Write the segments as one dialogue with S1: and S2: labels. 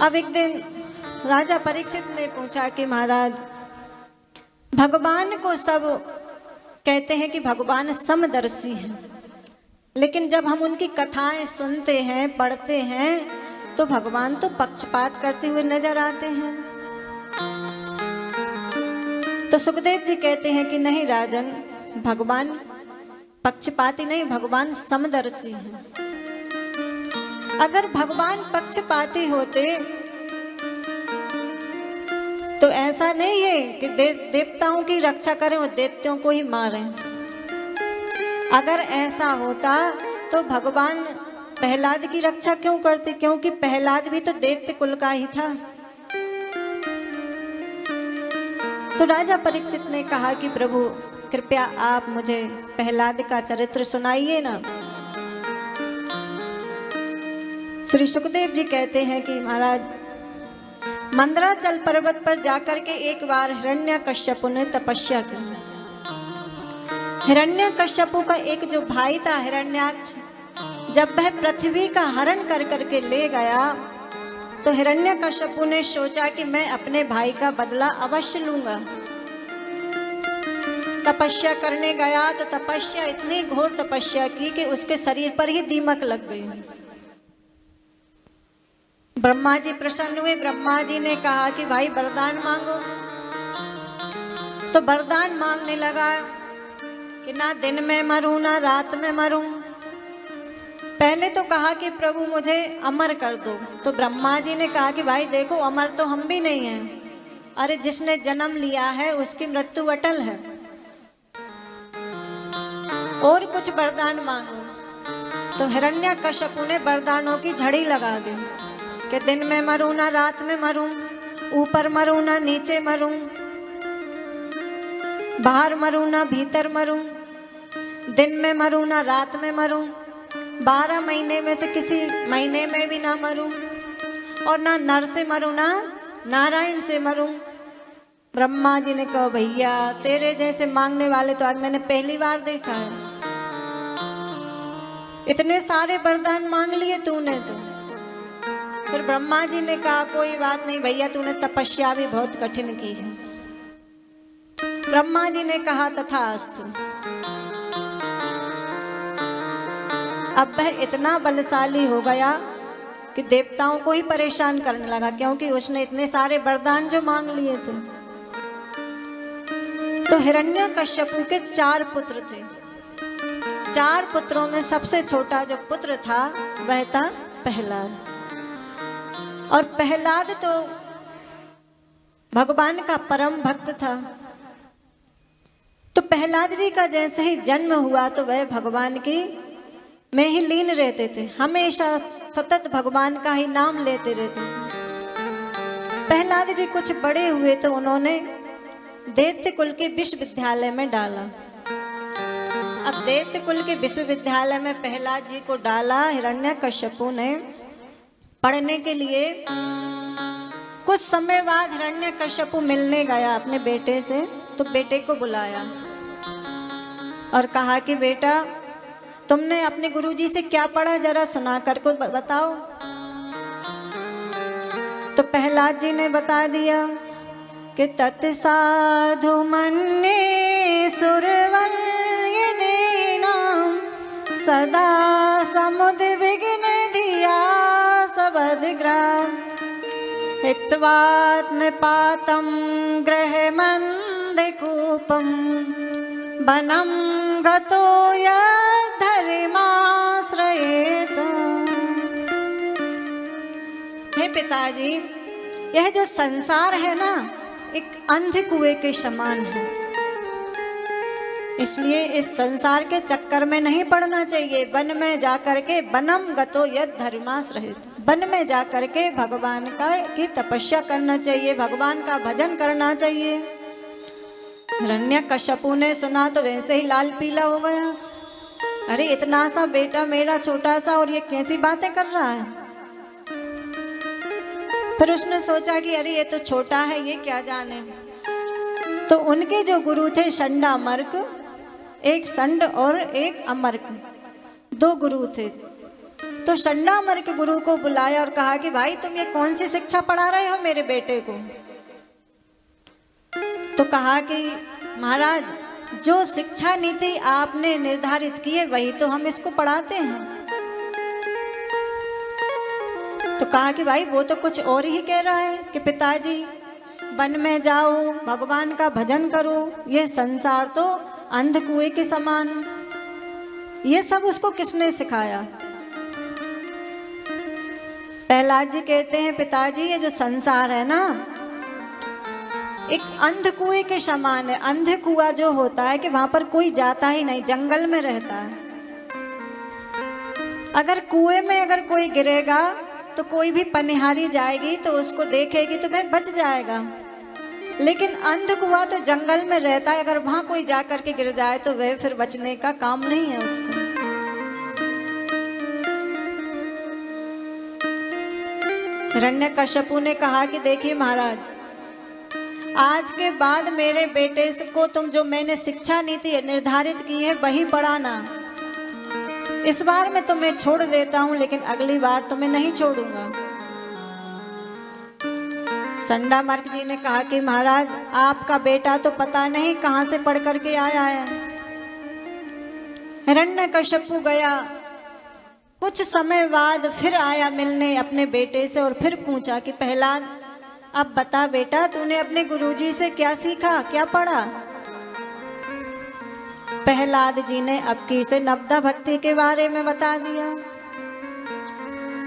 S1: अब एक दिन राजा परीक्षित ने पूछा कि महाराज, भगवान को सब कहते हैं कि भगवान समदर्शी हैं, लेकिन जब हम उनकी कथाएं सुनते हैं, पढ़ते हैं, तो भगवान तो पक्षपात करते हुए नजर आते हैं। तो सुखदेव जी कहते हैं कि नहीं राजन, भगवान पक्षपाती नहीं, भगवान समदर्शी हैं। अगर भगवान पक्षपाती होते तो ऐसा नहीं है कि देवताओं की रक्षा करें और दैत्यों को ही मारें। अगर ऐसा होता तो भगवान प्रहलाद की रक्षा क्यों करते? क्योंकि प्रहलाद भी तो दैत्य कुल का ही था। तो राजा परीक्षित ने कहा कि प्रभु कृपया आप मुझे प्रहलाद का चरित्र सुनाइए ना। श्री सुखदेव जी कहते हैं कि महाराज, मंदराचल पर्वत पर जाकर के एक बार हिरण्यकश्यपु ने तपस्या की। हिरण्यकश्यपु का एक जो भाई था हिरण्याक्ष, जब वह पृथ्वी का हरण कर करके ले गया तो हिरण्यकश्यपु ने सोचा कि मैं अपने भाई का बदला अवश्य लूंगा। तपस्या करने गया तो तपस्या, इतनी घोर तपस्या की कि उसके शरीर पर ही दीमक लग गई। ब्रह्मा जी प्रसन्न हुए। ब्रह्मा जी ने कहा कि भाई वरदान मांगो। तो वरदान मांगने लगा कि ना दिन में मरूं ना रात में मरूं। पहले तो कहा कि प्रभु मुझे अमर कर दो। तो ब्रह्मा जी ने कहा कि भाई देखो, अमर तो हम भी नहीं हैं। अरे जिसने जन्म लिया है उसकी मृत्यु अटल है। और कुछ वरदान मांगो। तो हिरण्यकश्यपु ने वरदानों की झड़ी लगा दी कि दिन में मरूं ना रात में मरूं, ऊपर मरूं ना नीचे मरूं, बाहर मरूं ना भीतर मरूं, दिन में मरूं ना रात में मरूं, 12 महीने में से किसी महीने में भी ना मरूं, और ना नर से मरूं ना नारायण से मरूं। ब्रह्मा जी ने कहा भैया तेरे जैसे मांगने वाले तो आज मैंने पहली बार देखा है। इतने सारे वरदान मांग लिए तूने तो। फिर ब्रह्मा जी ने कहा कोई बात नहीं भैया, तूने तपस्या भी बहुत कठिन की है। ब्रह्मा जी ने कहा तथास्तु। अब वह इतना बलशाली हो गया कि देवताओं को ही परेशान करने लगा, क्योंकि उसने इतने सारे वरदान जो मांग लिए थे। तो हिरण्यकश्यपु के 4 पुत्र थे। 4 पुत्रों में सबसे छोटा जो पुत्र था वह था प्रहलाद। और प्रहलाद तो भगवान का परम भक्त था। तो प्रहलाद जी का जैसे ही जन्म हुआ तो वह भगवान की में ही लीन रहते थे, हमेशा सतत भगवान का ही नाम लेते रहते थे। प्रहलाद जी कुछ बड़े हुए तो उन्होंने दैत्य कुल के विश्वविद्यालय में डाला। अब दैत्य कुल के विश्वविद्यालय में प्रहलाद जी को डाला हिरण्यकश्यपु ने पढ़ने के लिए। कुछ समय बाद हिरण्यकश्यपु मिलने गया अपने बेटे से, तो बेटे को बुलाया और कहा कि बेटा तुमने अपने गुरुजी से क्या पढ़ा, जरा सुना कर को बताओ। तो प्रहलाद जी ने बता दिया कि तत्साधु मन्ये सुरवर्य देनाम सदा समुद्विग्न दिया सबदग्राम हित्वात्म पातम ग्रह मंदकूपम वनम गतो यद्धर्माश्रयेत। हे पिताजी, यह जो संसार है ना, एक अंधे कुएं के समान है। इसलिए इस संसार के चक्कर में नहीं पड़ना चाहिए। वन में जाकर के वनम गतो यद धर्माश्रयेत, वन में जाकर के भगवान का की तपस्या करना चाहिए, भगवान का भजन करना चाहिए। हिरण्यकश्यपु ने सुना तो वैसे ही लाल पीला हो गया। अरे इतना सा बेटा मेरा छोटा सा, और ये कैसी बातें कर रहा है। फिर उसने सोचा कि अरे ये तो छोटा है, ये क्या जाने। तो उनके जो गुरु थे षंडामर्क, एक षंड और एक अमर्क, 2 गुरु थे। तो शंडामर के गुरु को बुलाया और कहा कि भाई तुम ये कौन सी शिक्षा पढ़ा रहे हो मेरे बेटे को। तो कहा कि महाराज जो शिक्षा नीति आपने निर्धारित की है वही तो हम इसको पढ़ाते हैं। तो कहा कि भाई वो तो कुछ और ही कह रहा है कि पिताजी वन में जाओ, भगवान का भजन करो, ये संसार तो अंध कुएं के समान। ये सब उसको किसने सिखाया? प्रहलाद जी कहते हैं पिताजी ये जो संसार है ना एक अंध कुएं के समान है। अंध कुआं जो होता है कि वहां पर कोई जाता ही नहीं, जंगल में रहता है। अगर कुएं में अगर कोई गिरेगा तो कोई भी पनिहारी जाएगी तो उसको देखेगी तो वह बच जाएगा, लेकिन अंध कुआं तो जंगल में रहता है। अगर वहां कोई जा करके गिर जाए तो वह फिर बचने का काम नहीं है उसको। हिरण्यकश्यपु ने कहा कि देखिए महाराज, आज के बाद मेरे बेटे को तुम जो मैंने शिक्षा नीति निर्धारित की है वही पढ़ाना। इस बार मैं तुम्हें छोड़ देता हूं, लेकिन अगली बार तुम्हें नहीं छोड़ूंगा। संडामार्क जी ने कहा कि महाराज आपका बेटा तो पता नहीं कहां से पढ़ करके आया है। हिरण्यकश्यपु गया, कुछ समय बाद फिर आया मिलने अपने बेटे से और फिर पूछा कि प्रहलाद अब बता बेटा तूने अपने गुरुजी से क्या सीखा, क्या पढ़ा? प्रहलाद जी ने अब की से नवदा भक्ति के बारे में बता दिया।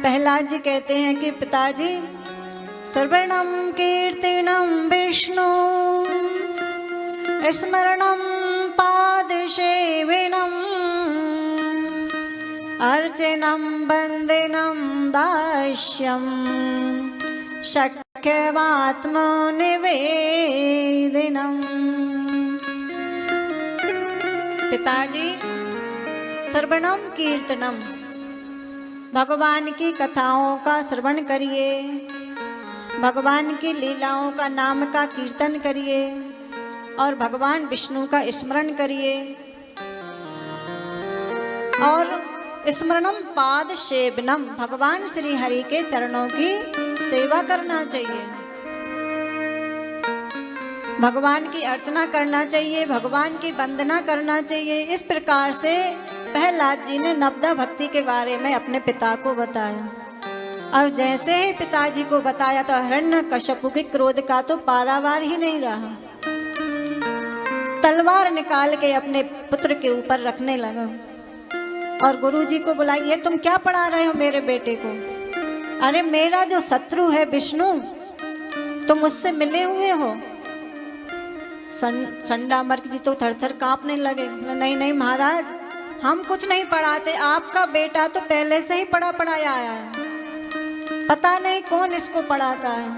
S1: प्रहलाद जी कहते हैं कि पिताजी श्रवणम कीर्तनम विष्णु स्मरणम पाद सेवनम अर्चनम वंदनम दास्यम शक्यमात्मनिवेदनम। पिताजी श्रवणम कीर्तनम, भगवान की कथाओं का श्रवण करिए, भगवान की लीलाओं का नाम का कीर्तन करिए और भगवान विष्णु का स्मरण करिए। और स्मरणम पाद सेवनम, भगवान श्री हरि के चरणों की सेवा करना चाहिए, भगवान की अर्चना करना चाहिए, भगवान की वंदना करना चाहिए। इस प्रकार से प्रहलाद जी ने नवदा भक्ति के बारे में अपने पिता को बताया। और जैसे ही पिताजी को बताया तो हिरण्यकश्यपु के क्रोध का तो पारावार ही नहीं रहा। तलवार निकाल के अपने पुत्र के ऊपर रखने लगा और गुरुजी को बुलाइए, तुम क्या पढ़ा रहे हो मेरे बेटे को? अरे मेरा जो शत्रु है विष्णु, तुम उससे मिले हुए हो? संडामर्क जी तो थर थर कांपने लगे। नहीं नहीं महाराज, हम कुछ नहीं पढ़ाते, आपका बेटा तो पहले से ही पढ़ा पढ़ाया आया है, पता नहीं कौन इसको पढ़ाता है।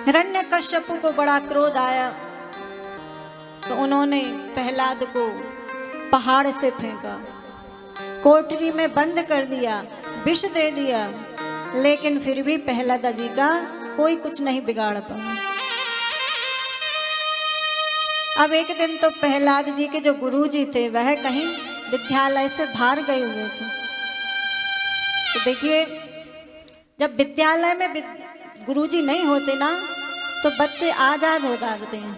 S1: हिरण्यकश्यपु को बड़ा क्रोध आया तो उन्होंने प्रहलाद को पहाड़ से फेंका, कोठरी में बंद कर दिया, विष दे दिया, लेकिन फिर भी प्रहलाद जी का कोई कुछ नहीं बिगाड़ पाया। अब एक दिन तो प्रहलाद जी के जो गुरुजी थे वह कहीं विद्यालय से बाहर गए हुए थे। तो देखिए जब विद्यालय में गुरुजी नहीं होते ना तो बच्चे आजाद हो जाते हैं।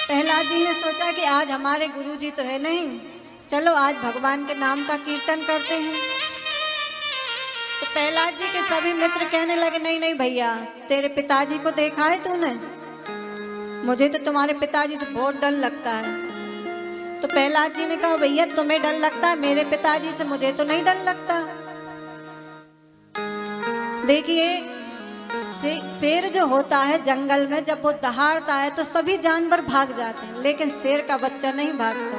S1: प्रहलाद जी ने सोचा कि आज हमारे गुरुजी तो है नहीं, चलो आज भगवान के नाम का कीर्तन करते हैं। तो प्रहलाद जी के सभी मित्र कहने लगे नहीं नहीं भैया, तेरे पिताजी को देखा है तूने? मुझे तो तुम्हारे पिताजी से बहुत डर लगता है। तो प्रहलाद जी ने कहा भैया तुम्हें डर लगता है, मेरे पिताजी से मुझे तो नहीं डर लगता। देखिए शेर जो होता है जंगल में जब वो दहाड़ता है तो सभी जानवर भाग जाते हैं, लेकिन शेर का बच्चा नहीं भागता।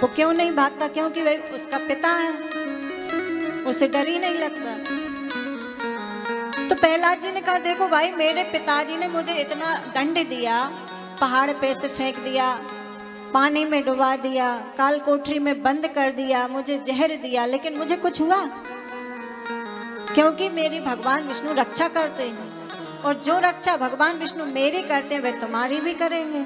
S1: वो क्यों नहीं भागता? क्योंकि वह उसका पिता है, उसे डर ही नहीं लगता। तो प्रहलाद जी ने कहा देखो भाई, मेरे पिताजी ने मुझे इतना दंड दिया, पहाड़ पे से फेंक दिया, पानी में डुबा दिया, काल कोठरी में बंद कर दिया, मुझे जहर दिया, लेकिन मुझे कुछ हुआ क्योंकि मेरी भगवान विष्णु रक्षा करते हैं, और जो रक्षा भगवान विष्णु मेरी करते हैं वे तुम्हारी भी करेंगे।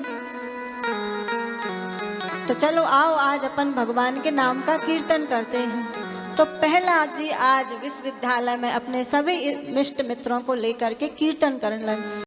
S1: तो तो चलो आओ आज अपन भगवान के नाम का कीर्तन करते हैं। तो प्रहलाद जी आज विश्वविद्यालय में अपने सभी इष्ट मित्रों को लेकर के कीर्तन करने लगे।